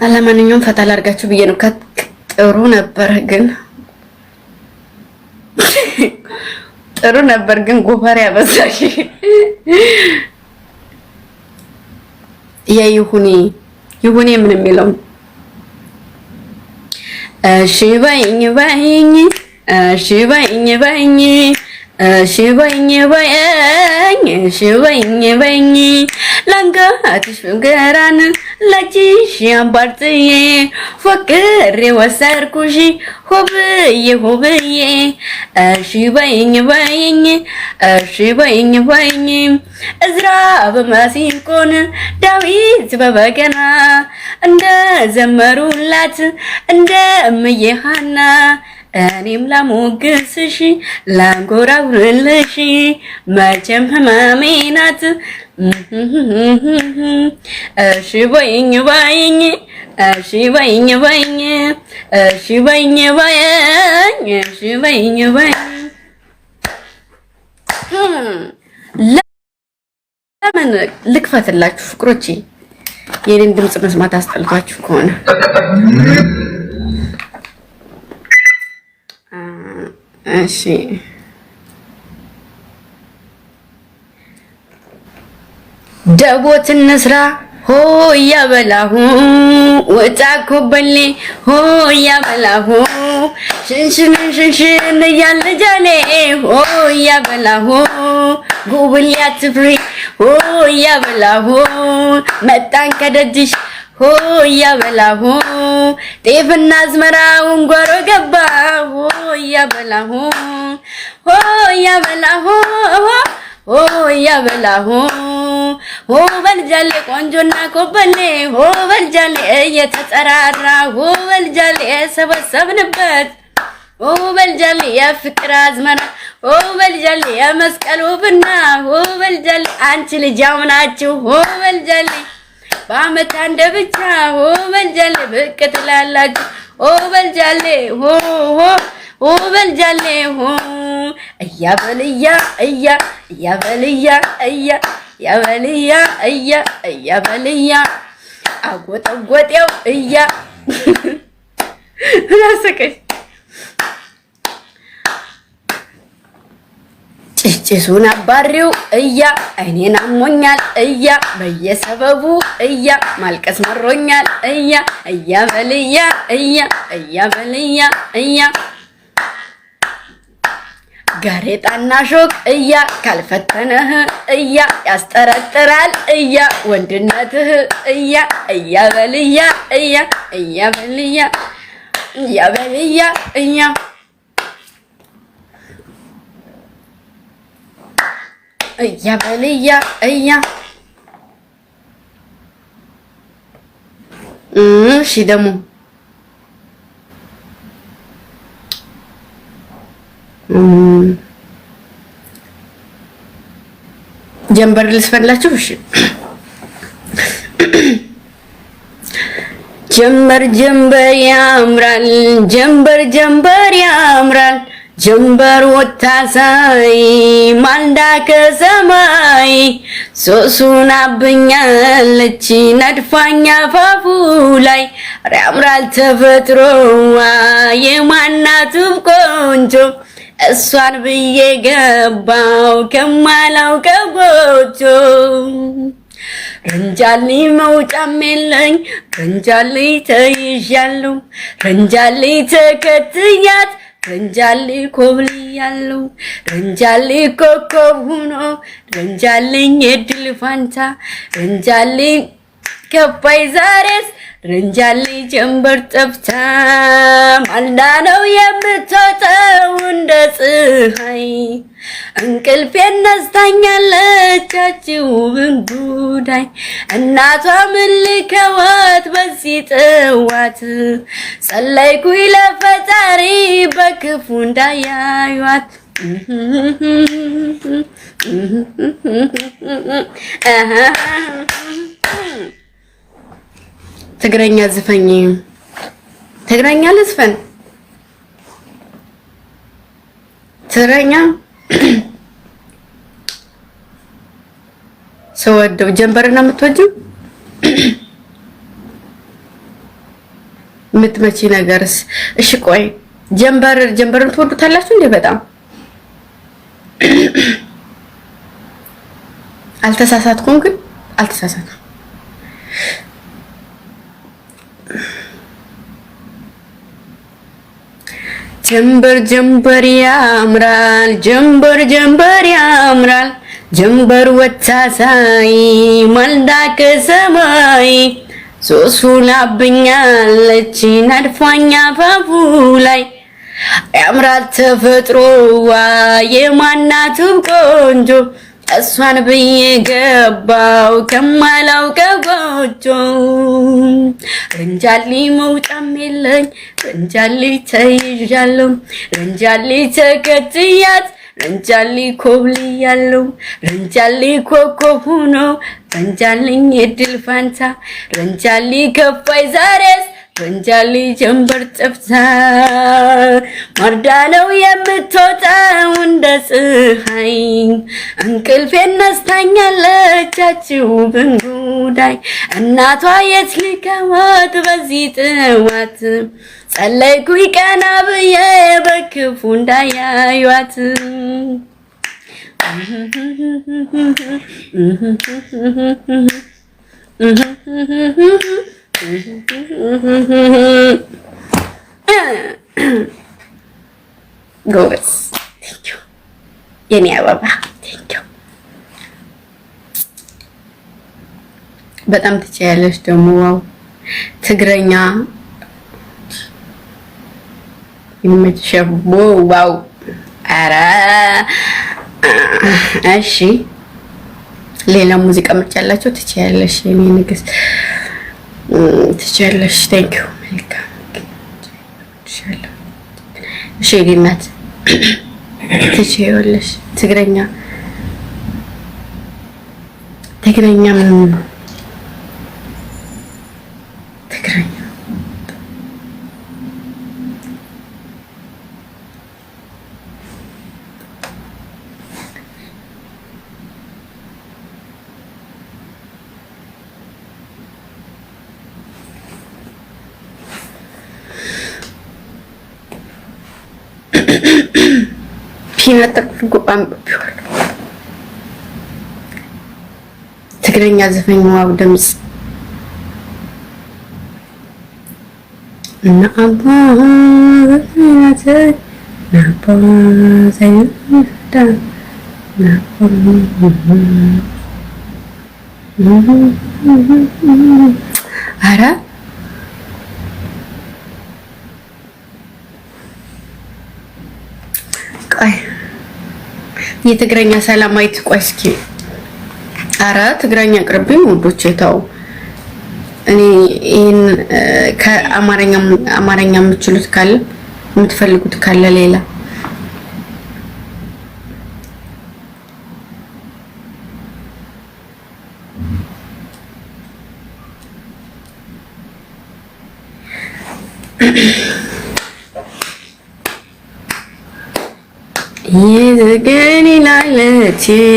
አለማንኛውም ፈታ ላድርጋችሁ ብዬ ነው። ጥሩ ነበር ግን ጥሩ ነበር ግን ጎፈሬ ያበዛሽ ይሁኔ ምን የሚለው እሺ በይኝ ላንጋትሽ ፍቅራን ለጅሽ አባርጥዬ ፍቅሬ ወሰርኩሽ ሆብዬ እሺ በይኝ እዝራ በማሲንቆን ዳዊት በበገና እንደ ዘመሩላት እንደ እምዬ ሐና እኔም ላሞግስሽ ላንጎራጉርልሽ መቼም ህመሜ ናት። እሺ በይኝ ለምን ልክፈትላችሁ ፍቅሮቼ የኔን ድምጽ መስማት አስጠልቷችሁ ከሆነ እሺ ደቦት እንስራ ሆያ በላሁ ወጣ ኮበሌ ሆያ በላሁ ሽንሽን እያለ ጃሌ ሆያ በላሁ ጉብልያ ትፍሪ ሆያ በላሁ መጣን ከደጅሽ ሆያ በላሁ ጤፍና አዝመራውን ጓሮ ገባ ሆያ በላሁ ሆ በልጃሌ ቆንጆና ኮበሌ ሆ በልጃሌ እየተጠራራ ሆ በልጃሌ የሰበሰብንበት ሆ በልጃሌ የፍቅር አዝመራ ሆ በልጃሌ የመስቀል ውብና ሆ በልጃሌ አንቺ ልጅ አምናችሁ ሆ በልጃሌ በአመት አንድ ብቻ ሆ በልጃሌ ብቅ ትላላችሁ ሆ በልጃሌ ሆ በልጃሌ ሆ እያበልያ አጎጠጎጤው ናሰቀሽ ጭጭሱን አባሪው አይኔን አሞኛል በየሰበቡ ማልቀስ መሮኛል እያበልያ ጋሬጣና ሾክ ካልፈተነህ ያስጠረጥራል ወንድነትህ እያበልያ እሺ ደግሞ ጀንበር ልስፈላችሁ። እሺ ጀንበር ያምራል ጀንበር ያምራል ጀንበር ወታሳይ ማልዳ ከሰማይ ሶሱን አብኛለች ነድፋኛ ፋፉ ላይ ያምራል ተፈጥሮዋ የማናቱ ቆንጆ እሷን ብዬ ገባው ከማላውቀው ጎጆ ረንጃሊ መውጫም የለኝ ረንጃሊ ተይዣለሁ ረንጃሊ ተከትያት ረንጃሊ ኮብልያለሁ ረንጃሊ ኮከብ ሆኖ ረንጃሊኝ የድል ፋንታ ረንጃሊ ከፋይ ዛሬስ ረንጃሊ ጀንበር ጠፍታ ማልዳ ነው የምትወጣው እንደ ፀሐይ እንቅልፌን ነስታኛለች ውብን ጉዳይ እናቷ ምልከዋት በዚህ ጥዋት ጸለይኩኝ ለፈጣሪ በክፉ እንዳያዩት ትግረኛ ዝፈኝ ትግረኛ ልዝፈን ትግረኛ ሰወደው ጀንበርና የምትወጂው ምትመጪ ነገርስ? እሺ ቆይ ጀንበርን ትወዱታላችሁ እንዴ? በጣም አልተሳሳትኩም፣ ግን አልተሳሳትኩም። ጀንበር ያምራል፣ ጀንበር ያምራል፣ ጀንበር ወታሳይ ማልዳ ከሰማይ ሶሱላብኛለች ነድፋኛ ፋፉ ላይ ያምራል ተፈጥሮዋ የማናቱ ቆንጆ እሷን ብዬ ገባው ከማላውቀው ጎጆ ረንጃሊ መውጫም የለኝ ረንጃሊ ተይዣለሁ ረንጃሊ ተከትያት ረንጃሊ ኮብልያለሁ ረንጃሊ ኮከብ ሆኖ ረንጃልኝ የድል ፋንታ ረንጃሊ ከፋይ ዛሬስ ረንጃሊ ጀንበር ጠፍታ ማርዳለው የምትወጣው እንደ ፀሐይ እንቅልፌን ነስታኛለቻችሁ ብንጉዳይ እናቷ የት ልከዋት በዚህ ጥዋት ጸለይኩኝ ቀና ብዬ በክፉ እንዳያዩት ጎበዝ ቴንኪው የኔ አበባ ቴንኪው። በጣም ትችያለሽ ደግሞ ዋው ትግረኛ ይመችሻቦ ዋው አራ እሺ ሌላ ሙዚቃ ምርጫ ያላችሁ ትችያለሽ የኔ ንግስት ትችያለሽ። ቴንኪው መልካም ትችያለሽ። እሺ ዲናት ትችያለሽ። ትግረኛ ምን ትግረኛ ፒናት ጉባም ቢሆን ትግረኛ ዘፈኝ ዋው ድምጽ እና አባ ወይናተ ናባ ዘይዳ ናባ አራ ቆይ የትግረኛ ሰላማዊት ቆይ እስኪ አራ ትግረኛ ቅርብኝ ወዶች የታው እኔ ይሄን ከአማርኛ የምትችሉት ካለ የምትፈልጉት ካለ ሌላ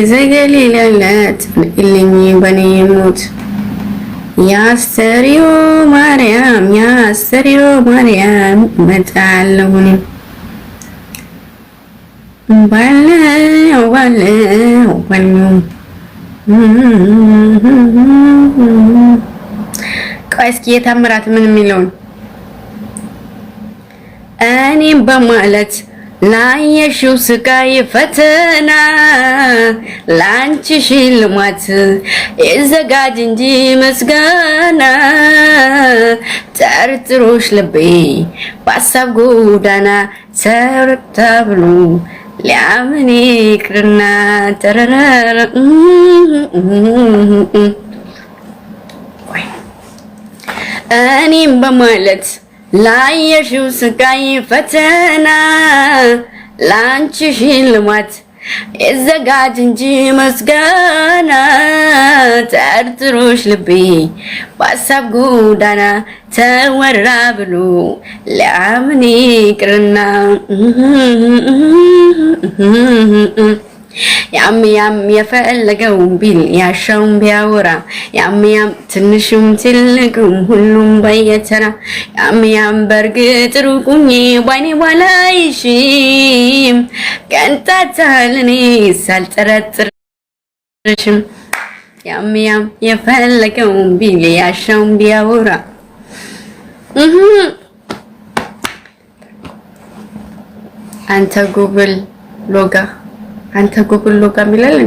የዘገሊላለት ኢልኝ በኔ ሞት ያስተሪዮ ማርያም መጣለሁኝ ባለው ቆይ እስኪ የታምራት ምን የሚለውን እኔም በማለት ላየሽው ስቃይ ፈተና ላንቺ ሽልማት ይዘጋጅ እንጂ ምስጋና ጠርጥሮሽ ልቤ በሀሳብ ጎዳና ሰርታ ብሎ ሊያምን ይቅርና ተረረረ እኔም በማለት ላየሽው ስቃይ ፈተና ላንቺ ሽልማት ይዘጋጅ እንጂ ምስጋና ጠርጥሮሽ ልቤ በሀሳብ ጎዳና ተወራ ብሎ ሊያምን ይቅርና ያም ያም የፈለገውን ቢል ያሻውን ቢያወራ ያም ያም ትንሹም ትልቁም ሁሉም በየተራ ያም ያም በርግጥ ሩቁኝ ባይኔ ባላይሽም ቀንጣታል እኔ ሳልጠረጥርሽም ያም ያም የፈለገውን ቢል ያሻውን ቢያወራ አንተ ጉብል ሎጋ ሚላል